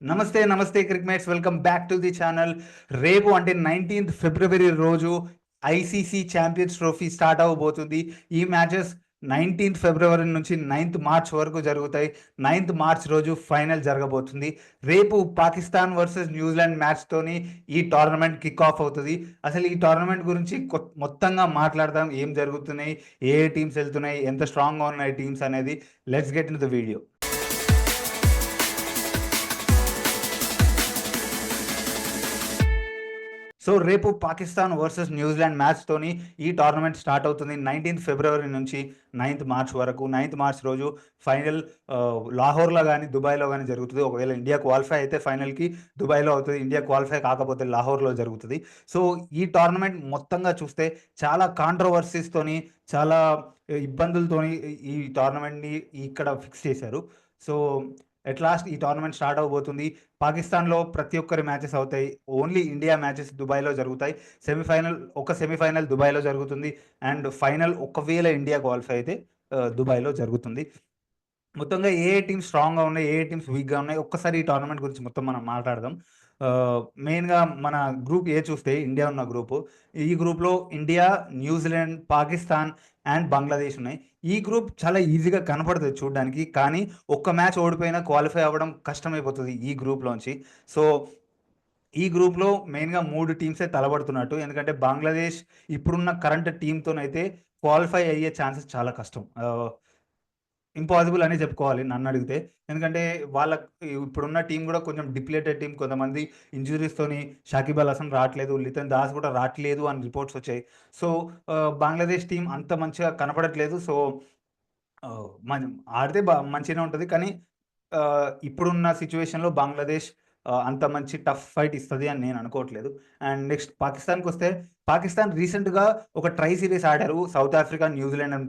నమస్తే నమస్తే cricmates, welcome back to the channel. రేపు అంటే 19th ఫిబ్రవరి రోజు ఐసీసీ ఛాంపియన్స్ ట్రోఫీ స్టార్ట్ అవ్వబోతుంది. ఈ మ్యాచెస్ 19th ఫిబ్రవరి నుంచి 9th మార్చ్ వరకు జరుగుతాయి. 9th మార్చ్ రోజు ఫైనల్ జరగబోతుంది. రేపు పాకిస్తాన్ వర్సెస్ న్యూజిలాండ్ మ్యాచ్తోని ఈ టోర్నమెంట్ కిక్ ఆఫ్ అవుతుంది. అసలు ఈ టోర్నమెంట్ గురించి మొత్తంగా మాట్లాడదాం. ఏం జరుగుతున్నాయి, ఏ టీమ్స్ వెళ్తున్నాయి, ఎంత స్ట్రాంగ్గా ఉన్నాయి టీమ్స్ అనేది. Let's get in the video. So రేపు పాకిస్తాన్ వర్సెస్ న్యూజిలాండ్ మ్యాచ్తోని ఈ టోర్నమెంట్ స్టార్ట్ అవుతుంది. 19th ఫిబ్రవరి నుంచి 9th మార్చ్ వరకు. 9th మార్చ్ రోజు ఫైనల్ లాహోర్లో కానీ దుబాయ్లో కానీ జరుగుతుంది. ఒకవేళ ఇండియా క్వాలిఫై అయితే ఫైనల్కి దుబాయ్లో అవుతుంది. ఇండియా క్వాలిఫై కాకపోతే లాహోర్లో జరుగుతుంది. సో ఈ టోర్నమెంట్ మొత్తంగా చూస్తే చాలా కాంట్రవర్సీస్తోని, చాలా ఇబ్బందులతోని ఈ టోర్నమెంట్ని ఇక్కడ ఫిక్స్ చేశారు. సో ఎట్ లాస్ట్ ఈ టోర్నమెంట్ స్టార్ట్ అవబోతుంది. పాకిస్తాన్లో ప్రతి ఒక్కరి మ్యాచెస్ అవుతాయి. ఓన్లీ ఇండియా మ్యాచెస్ దుబాయ్లో జరుగుతాయి. సెమీఫైనల్ దుబాయ్లో జరుగుతుంది. అండ్ ఫైనల్ ఒకవేళ ఇండియా క్వాలిఫై అయితే దుబాయ్లో జరుగుతుంది. మొత్తంగా ఏ టీమ్స్ స్ట్రాంగ్గా ఉన్నాయి, ఏ టీమ్స్ వీక్గా ఉన్నాయి, ఒక్కసారి ఈ టోర్నమెంట్ గురించి మొత్తం మనం మాట్లాడదాం. మెయిన్గా మన గ్రూప్ ఏ చూస్తే ఇండియా ఉన్న గ్రూపు. ఈ గ్రూప్లో India, New Zealand, Pakistan and Bangladesh ఉన్నాయి. ఈ గ్రూప్ చాలా ఈజీగా కనపడుతుంది చూడడానికి, కానీ ఒక్క మ్యాచ్ ఓడిపోయినా క్వాలిఫై అవ్వడం కష్టమైపోతుంది ఈ గ్రూప్లోంచి. సో ఈ గ్రూప్లో మెయిన్గా 3 టీమ్సే తలబడుతున్నట్టు. ఎందుకంటే బంగ్లాదేశ్ ఇప్పుడున్న కరెంట్ టీంతోనైతే క్వాలిఫై అయ్యే ఛాన్సెస్ చాలా కష్టం. ఇంపాసిబుల్ అని చెప్పుకోవాలి నన్ను అడిగితే. ఎందుకంటే ఇప్పుడున్న టీం కూడా కొంచెం డిప్లేటెడ్ టీం. కొంతమంది ఇంజురీస్తోని షాకిబ్ అల్ హసన్ రావట్లేదు, లితన్ దాస్ కూడా రావట్లేదు అని రిపోర్ట్స్ వచ్చాయి. సో బంగ్లాదేశ్ టీం అంత మంచిగా కనపడట్లేదు. సో మనం ఆడితే మంచిగానే ఉంటుంది, కానీ ఇప్పుడున్న సిచ్యువేషన్లో బంగ్లాదేశ్ అంత మంచి టఫ్ ఫైట్ ఇస్తుంది అని నేను అనుకోవట్లేదు. అండ్ నెక్స్ట్ పాకిస్తాన్కి వస్తే, పాకిస్తాన్ రీసెంట్గా ఒక ట్రై సిరీస్ ఆడారు. సౌత్ ఆఫ్రికా, న్యూజిలాండ్ అండ్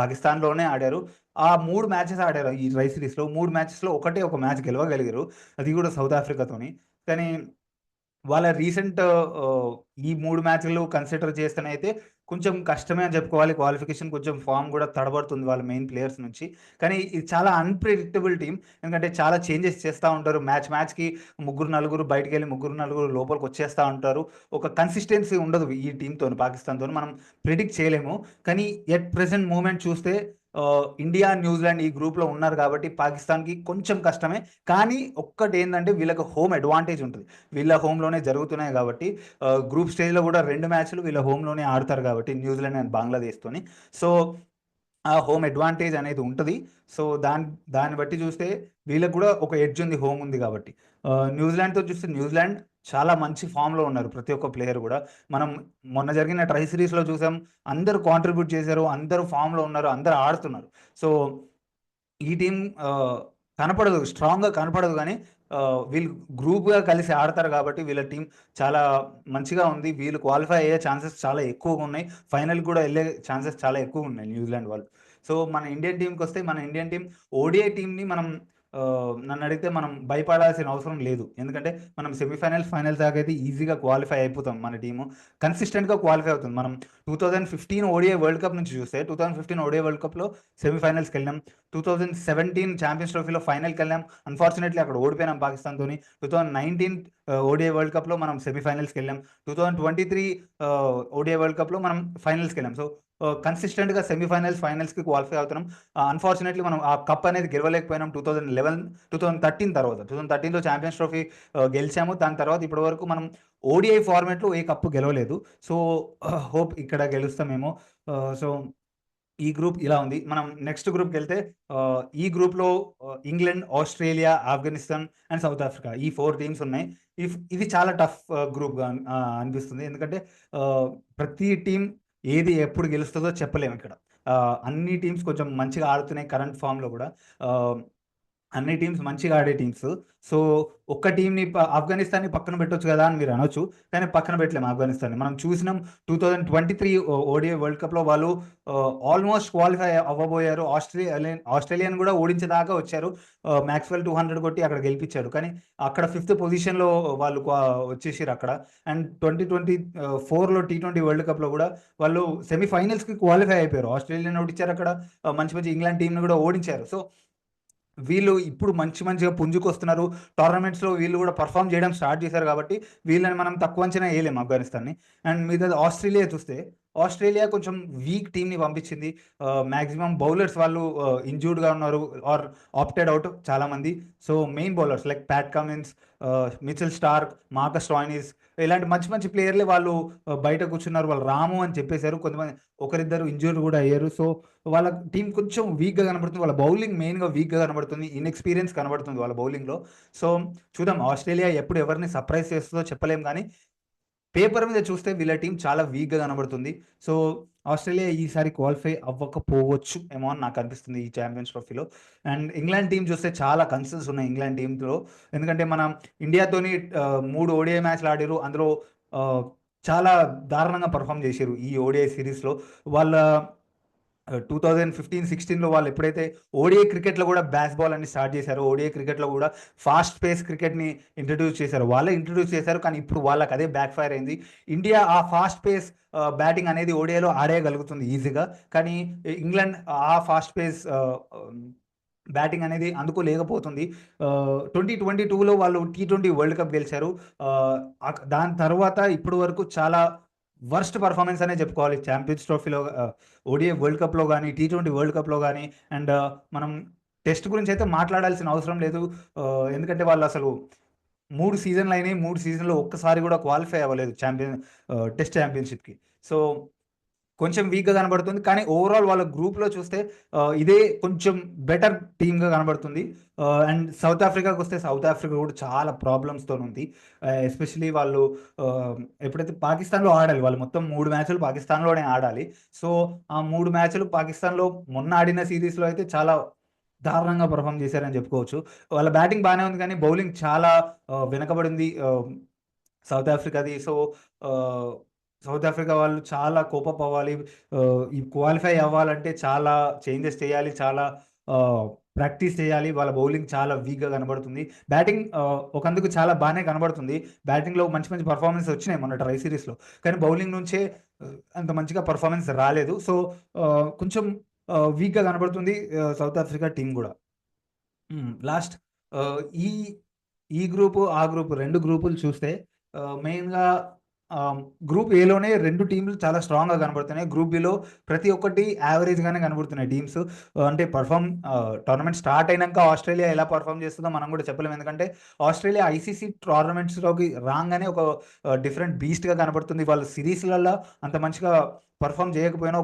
పాకిస్తాన్లోనే ఆడారు. ఆ 3 మ్యాచెస్ ఆడారు ఈ ట్రై సిరీస్లో. 3 మ్యాచెస్లో ఒక మ్యాచ్ గెలవగలిగారు, అది కూడా సౌత్ ఆఫ్రికాతోని. కానీ వాళ్ళ రీసెంట్ ఈ 3 మ్యాచ్లు కన్సిడర్ చేస్తేనైతే కొంచెం కష్టమే అని చెప్పుకోవాలి. క్వాలిఫికేషన్ కొంచెం ఫామ్ కూడా తడబడుతుంది వాళ్ళ మెయిన్ ప్లేయర్స్ నుంచి. కానీ ఇది చాలా అన్‌ప్రెడిక్టబుల్ టీమ్. ఎందుకంటే చాలా చేంజెస్ చేస్తూ ఉంటారు. మ్యాచ్‌కి ముగ్గురు, నలుగురు బయటికెళ్ళి ముగ్గురు, నలుగురు లోపలికి వచ్చేస్తూ ఉంటారు. ఒక కన్సిస్టెన్సీ ఉండదు ఈ టీమ్‌తోని, పాకిస్తాన్‌తోని. మనం ప్రిడిక్ట్ చేయలేము. కానీ ఎట్ ప్రెజెంట్ మూమెంట్ చూస్తే ఇండియా, న్యూజిలాండ్ ఈ గ్రూప్‌లో ఉన్నారు కాబట్టి పాకిస్తాన్‌కి కొంచెం కష్టమే. కానీ ఒక్కటేందంటే వీళ్ళకి హోమ్ అడ్వాంటేజ్ ఉంటుంది. వీళ్ళ హోమ్‌లోనే జరుగుతున్నాయి కాబట్టి గ్రూప్ స్టేజ్‌లో కూడా 2 మ్యాచ్‌లు వీళ్ళ హోమ్‌లోనే ఆడతారు కాబట్టి న్యూజిలాండ్ అండ్ బంగ్లాదేశ్‌తోని. సో ఆ హోమ్ అడ్వాంటేజ్ అనేది ఉంటది. సో దాన్ని బట్టి చూస్తే వీళ్ళకి కూడా ఒక ఎడ్జ్ ఉంది, హోమ్ ఉంది కాబట్టి. న్యూజిలాండ్‌తో చూస్తే న్యూజిలాండ్ చాలా మంచి ఫామ్‌లో ఉన్నారు ప్రతి ఒక్క ప్లేయర్ కూడా. మనం మొన్న జరిగిన ట్రై సిరీస్‌లో చూసాం. అందరూ కాంట్రిబ్యూట్ చేశారు, అందరూ ఫామ్‌లో ఉన్నారు, అందరూ ఆడుతున్నారు. సో ఈ టీమ్ కనపడదు, స్ట్రాంగ్‌గా కనపడదు, కానీ వీళ్ళు గ్రూప్‌గా కలిసి ఆడతారు కాబట్టి వీళ్ళ టీమ్ చాలా మంచిగా ఉంది. వీళ్ళు క్వాలిఫై అయ్యే ఛాన్సెస్ చాలా ఎక్కువగా ఉన్నాయి. ఫైనల్‌కి కూడా ఎళ్ళే ఛాన్సెస్ చాలా ఎక్కువగా ఉన్నాయి న్యూజిలాండ్ వాళ్ళు. సో మన ఇండియన్ టీమ్‌కొస్తే, మన ఇండియన్ టీమ్ ఓడిఐ టీమ్‌ని మనం నన్నడిగితే మనం భయపడాల్సిన అవసరం లేదు. ఎందుకంటే మనం ఫైనల్స్ దాకా అయితే ఈజీగా క్వాలిఫై అయిపోతాం. మన టీము కన్సిస్టెంట్‌గా క్వాలిఫై అవుతుంది. మనం 2015 ఓడిఐ వరల్డ్ కప్ నుంచి చూస్తే, 2015 ఓడిఐ వరల్డ్ కప్‌లో సెమీఫైనల్స్‌కెళ్ళాం. 2017 ఛాంపియన్స్ ట్రోఫీలో ఫైనల్‌కెళ్ళాం. అన్‌ఫార్చునేట్‌లీ అక్కడ ఓడిపోయినాం పాకిస్తాన్‌తోని. 2019 ఓడిఐ వరల్డ్ కప్‌లో మనం సెమీఫైనల్స్‌కెళ్ళాం. 2023 ఓడిఐ వరల్డ్ కప్‌లో మనం ఫైనల్స్‌కెళ్ళాం. సో కన్సిస్టెంట్‌గా ఫైనల్స్‌కి క్వాలిఫై అవుతున్నాం. అన్‌ఫార్చునేట్‌లీ మనం ఆ కప్ అనేది గెలవలేకపోయినాం 2013 తర్వాత. 2013లో ఛాంపియన్స్ ట్రోఫీ గెలిచాము. దాని తర్వాత ఇప్పటి వరకు మనం ఓడిఐ ఫార్మాట్‌లో ఏ కప్పు గెలవలేదు. సో హోప్ ఇక్కడ గెలుస్తామేమో. సో ఈ గ్రూప్ ఇలా ఉంది. మనం నెక్స్ట్ గ్రూప్‌కెళ్తే ఈ గ్రూప్‌లో England, Australia, Afghanistan and south Africa ఈ 4 టీమ్స్ ఉన్నాయి. ఇది చాలా టఫ్ గ్రూప్‌గా అనిపిస్తుంది. ఎందుకంటే ప్రతి టీమ్ ఏది ఎప్పుడు గెలుస్తదో చెప్పలేము ఇక్కడ. అన్ని టీమ్స్ కొంచెం మంచిగా ఆడుతున్నాయి కరెంట్ ఫామ్‌లో కూడా. ఆహ్ అన్ని టీమ్స్ మంచిగా ఆడే టీమ్స్. సో ఒక్క టీమ్‌ని ఆఫ్ఘనిస్తాన్‌ని పక్కన పెట్టొచ్చు కదా అని మీరు అనొచ్చు. కానీ పక్కన పెట్టలేము ఆఫ్ఘనిస్తాన్‌ని. మనం చూసినాం 2023 ఓడిఐ వరల్డ్ కప్‌లో వాళ్ళు ఆల్మోస్ట్ క్వాలిఫై అవ్వబోయారు. ఆస్ట్రేలియాని కూడా ఓడించేదాకా వచ్చారు. మాక్స్‌వెల్ 200 కొట్టి అక్కడ గెలిపించాడు. కానీ అక్కడ 5థ్ పొజిషన్‌లో వాళ్ళు వచ్చేసిర్రు అక్కడ. అండ్ 2024లో టీ20 వరల్డ్ కప్‌లో కూడా వాళ్ళు సెమీఫైనల్స్‌కి క్వాలిఫై అయిపోయారు. ఆస్ట్రేలియాని ఓడించారు అక్కడ. మంచి మంచి ఇంగ్లాండ్ టీమ్‌ని కూడా ఓడించారు. సో వీళ్ళు ఇప్పుడు మంచిగా పుంజుకొస్తున్నారు. టోర్నమెంట్స్‌లో వీళ్ళు గూడా పెర్ఫార్మ్ చేయడం స్టార్ట్ చేశారు కాబట్టి, వీళ్ళని మనం తక్కువ అంచనా ఎయలేము ఆఫ్ఘనిస్తాన్‌ని. అండ్ మిగతాది ఆస్ట్రేలియా చూస్తే, ఆస్ట్రేలియా కొంచెం వీక్ టీమ్‌ని పంపించింది. మాక్సిమం బౌలర్స్ వాళ్ళు ఇంజ్యూర్డ్‌గా ఉన్నారు ఆర్ ఆప్టెడ్ ఔట్ చాలామంది. So, main bowlers like Pat Cummins, Mitchell Starc, Marcus Stoinis ఇలాంటి మంచి ప్లేయర్‌లే వాళ్ళు బయట కూర్చున్నారు. వాళ్ళు రాము అని చెప్పేసారు. కొంతమంది ఒకరిద్దరు ఇంజ్యూర్డ్ గూడా అయ్యారు. సో, వాళ్ళ టీమ్ కొంచెం వీక్‌గా కనబడుతుంది. వాళ్ళ బౌలింగ్ మెయిన్‌గా వీక్‌గా కనబడుతుంది. ఇన్‌ఎక్స్‌పీరియన్స్ కనబడుతుంది వాళ్ళ బౌలింగ్‌లో. సో, చూద్దాం ఆస్ట్రేలియా ఎప్పుడు ఎవరిని సర్ప్రైజ్ చేస్తదో చెప్పలేం గానీ, పేపర్ మీద చూస్తే వీళ్ళ టీమ్ చాలా వీక్‌గా కనబడుతుంది. సో, ఆస్ట్రేలియా ఈసారి క్వాలిఫై అవ్వకపోవచ్చు ఏమో అని నాకనిపిస్తుంది ఈ ఛాంపియన్స్ ట్రోఫీలో. అండ్ ఇంగ్లాండ్ టీమ్ చూస్తే చాలా కన్సర్న్స్ ఉన్నాయి ఇంగ్లాండ్ టీమ్‌లో. ఎందుకంటే మనం ఇండియాతోని 3 ఓడీఐ మ్యాచ్‌లు ఆడిర్రు. అందులో ఆహ్, చాలా దారుణంగా పెర్ఫార్మ్ చేసిర్రు ఈ ఓడీఐ సీరీస్‌లో. వాళ్ళ 2015, 16లో వాళ్ళు ఎప్పుడైతే ఓడీఐ క్రికెట్‌లో కూడా బాల్ అని స్టార్ట్ చేశారో, ఓడీఐ క్రికెట్‌లో కూడా ఫాస్ట్ పేస్ క్రికెట్‌ని ఇంట్రొడ్యూస్ చేశారు. వాళ్ళే ఇంట్రొడ్యూస్ చేశారు. కానీ ఇప్పుడు వాళ్ళకి అదే బ్యాక్ ఫైర్ అయింది. ఇండియా ఆ ఫాస్ట్ పేస్ బ్యాటింగ్ అనేది ఓడీఐలో ఆడేయగలుగుతుంది ఈజీగా. కానీ ఇంగ్లాండ్ ఆ ఫాస్ట్ పేస్ బ్యాటింగ్ అనేది అందుకోలేకపోతుంది. 2022లో వాళ్ళు టీ20 వరల్డ్ కప్ గెలిచారు. దాని తర్వాత ఇప్పటి వరకు చాలా వర్స్ట్ పెర్ఫార్మన్స్ అనే చెప్పుకోవాలి. ఛాంపియన్స్ ట్రోఫీలో ఓడీఐ వరల్డ్ కప్‌లో గాని, టీ20 వరల్డ్ కప్‌లో గాని అండ్ మనం టెస్ట్ గురించైతే మాట్లాడాల్సిన అవసరం లేదు. ఎందుకంటే వాళ్ళసలు 3 సీజన్‌లయినాయి. 3 సీజన్‌లో ఒక్కసారి గూడా క్వాలిఫై అవ్వలేదు టెస్ట్ ఛాంపియన్‌షిప్‌కి. సో, కొంచెం వీక్‌గా కనబడుతుంది. కానీ ఓవరాల్ వాళ్ళ గ్రూప్‌లో చూస్తే ఇదే కొంచెం బెటర్ టీమ్‌గా కనబడుతుంది. అండ్ సౌత్ ఆఫ్రికాకొస్తే సౌత్ ఆఫ్రికా కూడా చాలా ప్రాబ్లమ్స్‌తోనుంది. ఎస్పెషల్లీ వాళ్ళు ఆహ్, ఎప్పుడైతే పాకిస్తాన్‌లో ఆడాలి. వాళ్ళు మొత్తం 3 మ్యాచ్‌లు పాకిస్తాన్‌లోనే ఆడాలి. సో, ఆ 3 మ్యాచ్‌లు పాకిస్తాన్‌లో మొన్న ఆడిన సీరీస్‌లో అయితే చాలా దారుణంగా పెర్ఫార్మ్ చేశారని చెప్పుకోవచ్చు. వాళ్ళ బ్యాటింగ్ బానే ఉంది కానీ బౌలింగ్ చాలా వెనకబడింది. సౌత్ ఆఫ్రికాది. సో, ఆహ్, సౌత్ ఆఫ్రికా వాళ్ళు చాలా కోపప్ అవ్వాలి. ఈ క్వాలిఫై అవ్వాలంటే చాలా చేంజెస్ చేయాలి. చాలా ఆహ్, ప్రాక్టీస్ చేయాలి. వాళ్ళ బౌలింగ్ చాలా వీక్‌గా కనబడుతుంది. బ్యాటింగ్ ఒకందుకు చాలా బానే కనబడుతుంది. బ్యాటింగ్‌లో మంచి పెర్ఫార్మన్స్ వచ్చినాయి మొన్న ట్రై సీరీస్‌లో. కానీ బౌలింగ్ నుంచే అంత మంచిగా పెర్ఫార్మన్స్ రాలేదు. సో, కొంచెం వీక్‌గా కనబడుతుంది సౌత్ ఆఫ్రికా టీమ్ గూడా. లాస్ట్ ఆహ్, ఈ ఈ గ్రూపు, ఆ గ్రూపు 2 గ్రూపులు చూస్తే మెయిన్‌గా ఆహ్, గ్రూప్ ఏలోనే 2 టీమ్‌లు చాలా స్ట్రాంగ్‌గా కనబడుతున్నాయి. గ్రూప్ బిలో ప్రతి ఒక్కటి యావరేజ్‌గానే కనబడుతున్నాయి టీమ్స్. అంటే టోర్నమెంట్ స్టార్ట్ అయినంక ఆస్ట్రేలియా ఎలా పెర్ఫార్మ్ చేస్తుందో మనం కూడా చెప్పలేం. ఎందుకంటే ఆస్ట్రేలియా ఐసీసీ టోర్నమెంట్స్‌లోకి రాంగానే ఒక డిఫరెంట్ బీస్ట్‌గా కనబడుతుంది. వాళ్ళు సిరీస్‌లల్ల అంత మంచిగా పెర్ఫార్మ్ చేయకపోయినా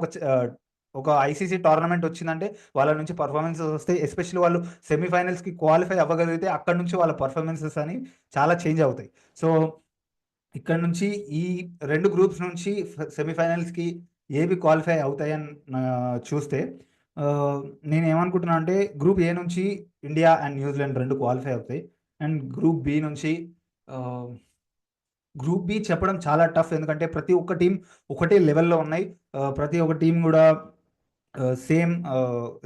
ఒక ఐసీసీ టోర్నమెంట్ వచ్చిందంటే వాళ్ళ నుంచి పెర్ఫార్మన్సెస్ వస్తాయి. ఎస్పెషల్లీ వాళ్ళు సెమీఫైనల్స్‌కి క్వాలిఫై అవ్వగలిగితే అక్కడి నుంచి వాళ్ళ పెర్ఫార్మన్సెస్ అని చాలా చేంజ్ అవుతాయి. సో, ఇక్కడ నుంచి ఈ 2 గ్రూప్స్ నుంచి సెమీఫైనల్స్‌కి ఏవి క్వాలిఫై అవుతాయని చూస్తే ఆహ్, నేనేమనుకుంటున్నా అంటే గ్రూప్ ఏ నుంచి ఇండియా అండ్ న్యూజిలాండ్ 2 క్వాలిఫై అవుతాయి. అండ్ గ్రూప్ బి నుంచి ఆహ్, గ్రూప్ బి చెప్పడం చాలా టఫ్. ఎందుకంటే ప్రతి ఒక్క టీమ్ ఒకటే లెవెల్‌లో ఉన్నాయి. ప్రతి ఒక్క టీమ్ గూడా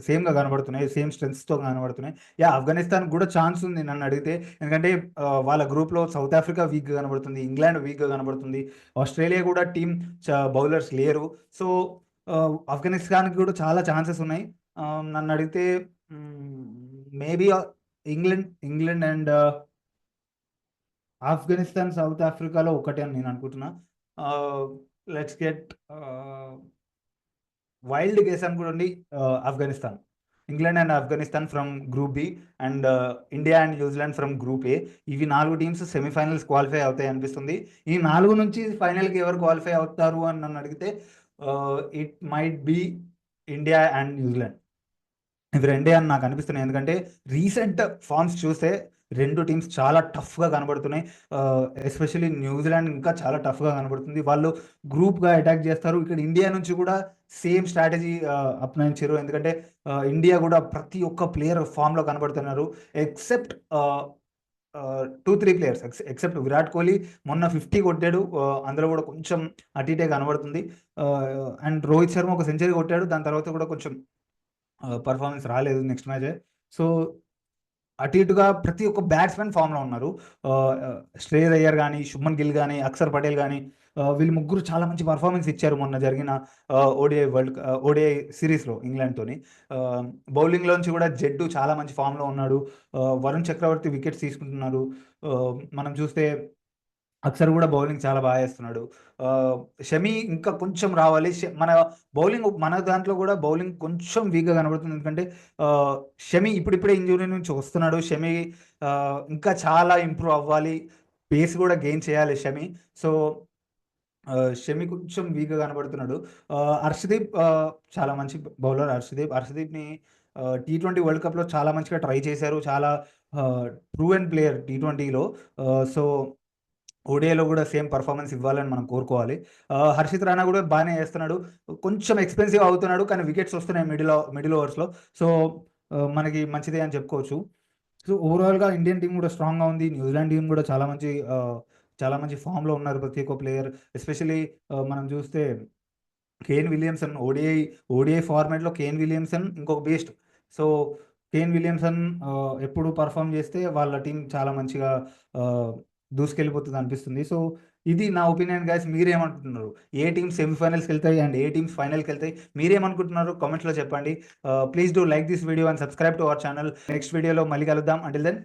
సేమ్‌గా కనబడుతున్నాయి. సేమ్ స్ట్రెంగ్త్స్‌తో కనబడుతున్నాయి. ఆఫ్ఘనిస్తాన్‌కి గూడా ఛాన్స్ ఉంది నన్నడిగితే. ఎందుకంటే వాళ్ళ గ్రూప్‌లో సౌత్ ఆఫ్రికా వీక్‌గా కనబడుతుంది. ఇంగ్లాండ్ వీక్‌గా కనబడుతుంది. ఆస్ట్రేలియా గూడా టీమ్ బౌలర్స్ లేరు. సో, ఆఫ్ఘనిస్తాన్‌కి గూడా చాలా ఛాన్సెస్ ఉన్నాయి. నన్నడిగితే హ్మ్, maybe England and Afghanistan, south ఆఫ్రికాలో ఒకటే అని నేననుకుంటున్నా. ఆహ్, లెట్స్ గెట్ వైల్డ్ గెస్ అనుకోండి Afghanistan. England and Afghanistan from group B and India and New Zealand from group A. ఇవి 4 టీమ్స్ సెమీఫైనల్స్ క్వాలిఫై అవుతాయి అనిపిస్తుంది. ఈ 4 నుంచి ఫైనల్‌కి ఎవరు క్వాలిఫై అవుతారు అని నన్నడిగితే it might be India and New Zealand. ఇవి రెండే అని నాకనిపిస్తున్నాయి. ఎందుకంటే రీసెంట్ ఫార్మ్స్ చూస్తే 2 టీమ్స్ చాలా టఫ్‌గా కనబడుతున్నాయి. ఎస్పెషల్లీ న్యూజిలాండ్ ఇంకా చాలా టఫ్‌గా కనబడుతుంది. వాళ్ళు గ్రూప్‌గా అటాక్ చేస్తారు. ఇక్కడ ఇండియా నుంచి కూడా సేమ్ స్ట్రాటజీ అప్నాయించారు. ఎందుకంటే ఇండియా కూడా ప్రతి ఒక్క ప్లేయర్ ఫార్మ్‌లో కనబడుతున్నారు. Except 2, 3 players except Virat Kohli మొన్న 50 కొట్టాడు. అందులో కూడా కొంచెం అటు ఇటే కనబడుతుంది. అండ్ రోహిత్ శర్మ ఒక సెంచరీ కొట్టాడు. దాని తర్వాత కూడా కొంచెం పెర్ఫార్మన్స్ రాలేదు నెక్స్ట్ మ్యాచే. సో, అటు ఇటుగా ప్రతి ఒక్క బ్యాట్స్‌మన్ ఫామ్‌లో ఉన్నారు. శ్రేయస్ అయ్యర్ గాని, శుభ్మన్ గిల్ గాని, అక్షర్ పటేల్ గాని వీళ్ళు ముగ్గురు చాలా మంచి పర్ఫార్మెన్స్ ఇచ్చారు మొన్న జరిగిన ఓడిఐ సిరీస్‌లో ఇంగ్లాండ్‌తోని. బౌలింగ్‌లోంచి కూడా జడ్డు చాలా మంచి ఫామ్‌లో ఉన్నాడు. వరుణ్ చక్రవర్తి వికెట్స్ తీసుకుంటున్నారు. మనం చూస్తే అక్షర్ కూడా బౌలింగ్ చాలా బాగా ఏస్తున్నాడు. షమి ఇంకా కొంచెం రావాలి. మన బౌలింగ్ మన దాంట్లో కూడా బౌలింగ్ కొంచెం వీక్‌గా కనబడుతుంది. ఎందుకంటే ఆహ్, షమి ఇప్పుడిప్పుడే ఇంజ్యూరీ నుంచి వస్తున్నాడు. షమి ఇంకా చాలా ఇంప్రూవ్ అవ్వాలి. పేస్ కూడా గెయిన్ చేయాలి షమి. సో, షమి కొంచెం వీక్‌గా కనబడుతున్నాడు. హర్షదీప్ చాలా మంచి బౌలర్ హర్షదీప్. హర్షదీప్‌ని టీ20 వరల్డ్ కప్‌లో చాలా మంచిగా ట్రై చేశారు. చాలా ప్రూవెన్ ప్లేయర్ టీ20లో. సో, ఓడిఐలో గూడా సేమ్ పర్ఫార్మెన్స్ ఇవ్వాలని మనం కోరుకోవాలి. హర్షిత్ రాణా గూడా బానే చేస్తున్నాడు. కొంచెం ఎక్స్‌పెన్సివ్ అవుతున్నాడు. కానీ వికెట్స్ వస్తున్నాయి మిడిల్ ఓవర్స్‌లో. సో, మనకి మంచిదే అని చెప్పుకోవచ్చు. సో, ఓవరాల్‌గా ఇండియన్ టీమ్ గూడా స్ట్రాంగ్‌గా ఉంది. న్యూజిలాండ్ టీమ్ గూడా చాలా మంచి ఫామ్‌లో ఉన్నారు ప్రతి ఒక్క ప్లేయర్. ఎస్పెషల్లీ మనం చూస్తే కేన్ విలియమ్సన్ ఓడిఐ ఫార్మాట్‌లో కేన్ విలియమ్సన్ ఇంకొక బీస్ట్. సో, కేన్ విలియమ్సన్ ఎప్పుడు పెర్ఫార్మ్ చేస్తే వాళ్ళ టీమ్ చాలా మంచిగా ఆహ్, దూసుకెళ్ళిపోతదనిపిస్తుంది. సో, ఇది నా ఒపీనియన్ గైస్. మీరేమనుకుంటున్నారు? ఏ టీమ్స్ సెమీఫైనల్స్‌కెళ్తాయి అండ్ ఏ టీమ్స్ ఫైనల్‌కెళ్తాయి? మీరేమనుకుంటున్నారు? కామెంట్స్‌లో చెప్పండి. Please do like this video and subscribe to our channel. Next వీడియోలో మళ్ళీ కలుద్దాం. Until then